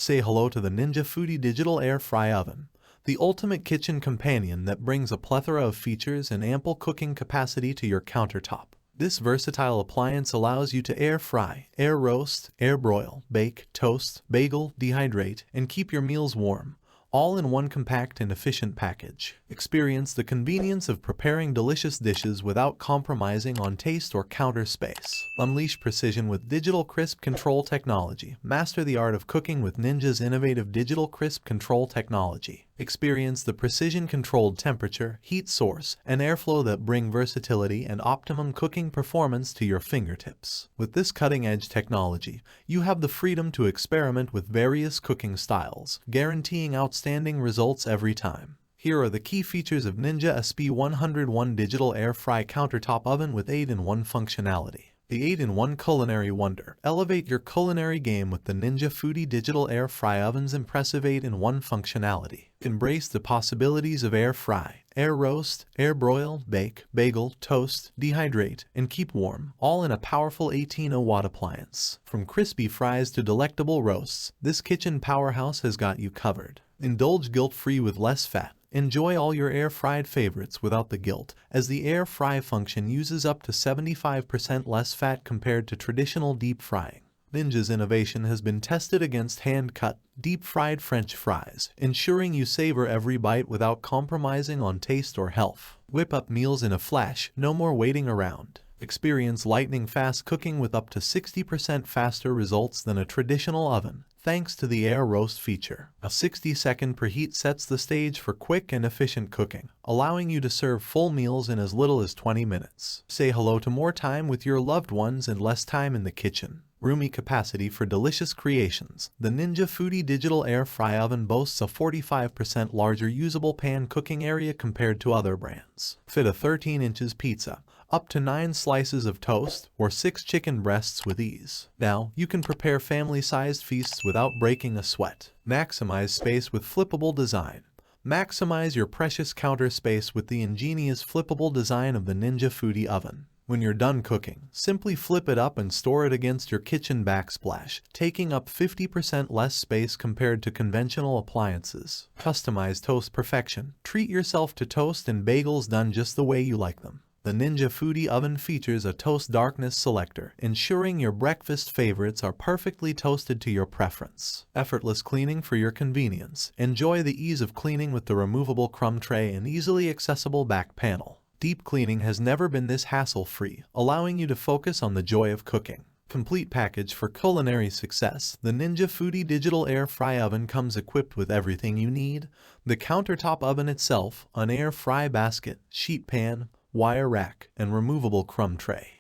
Say hello to the Ninja Foodi Digital Air Fry Oven, the ultimate kitchen companion that brings a plethora of features and ample cooking capacity to your countertop. This versatile appliance allows you to air fry, air roast, air broil, bake, toast, bagel, dehydrate, and keep your meals warm, all in one compact and efficient package. Experience the convenience of preparing delicious dishes without compromising on taste or counter space. Unleash precision with digital crisp control technology. Master the art of cooking with Ninja's innovative digital crisp control technology. Experience the precision-controlled temperature, heat source, and airflow that bring versatility and optimum cooking performance to your fingertips. With this cutting-edge technology, you have the freedom to experiment with various cooking styles, guaranteeing outstanding results every time. Here are the key features of Ninja SP101 Digital Air Fry Countertop Oven with 8-in-1 functionality. The 8-in-1 Culinary Wonder. Elevate your culinary game with the Ninja Foodi Digital Air Fry Oven's impressive 8-in-1 functionality. Embrace the possibilities of air fry, air roast, air broil, bake, bagel, toast, dehydrate, and keep warm, all in a powerful 18-watt appliance. From crispy fries to delectable roasts, this kitchen powerhouse has got you covered. Indulge guilt-free with less fat. Enjoy all your air-fried favorites without the guilt, as the air fry function uses up to 75% less fat compared to traditional deep frying. Ninja's innovation has been tested against hand-cut, deep-fried French fries, ensuring you savor every bite without compromising on taste or health. Whip up meals in a flash, no more waiting around. Experience lightning-fast cooking with up to 60% faster results than a traditional oven, thanks to the air roast feature. A 60-second preheat sets the stage for quick and efficient cooking, allowing you to serve full meals in as little as 20 minutes. Say hello to more time with your loved ones and less time in the kitchen. Roomy capacity for delicious creations. The Ninja Foodi Digital Air Fry Oven boasts a 45% larger usable pan cooking area compared to other brands. Fit a 13 inches pizza, up to 9 slices of toast, or 6 chicken breasts with ease. Now, you can prepare family-sized feasts without breaking a sweat. Maximize space with Flippable Design. Maximize your precious counter space with the ingenious flippable design of the Ninja Foodi Oven. When you're done cooking, simply flip it up and store it against your kitchen backsplash, taking up 50% less space compared to conventional appliances. Customize toast perfection. Treat yourself to toast and bagels done just the way you like them. The Ninja Foodi Oven features a toast darkness selector, ensuring your breakfast favorites are perfectly toasted to your preference. Effortless cleaning for your convenience. Enjoy the ease of cleaning with the removable crumb tray and easily accessible back panel. Deep cleaning has never been this hassle-free, allowing you to focus on the joy of cooking. Complete package for culinary success. The Ninja Foodi Digital Air Fry Oven comes equipped with everything you need. The countertop oven itself, an air fry basket, sheet pan, wire rack, and removable crumb tray.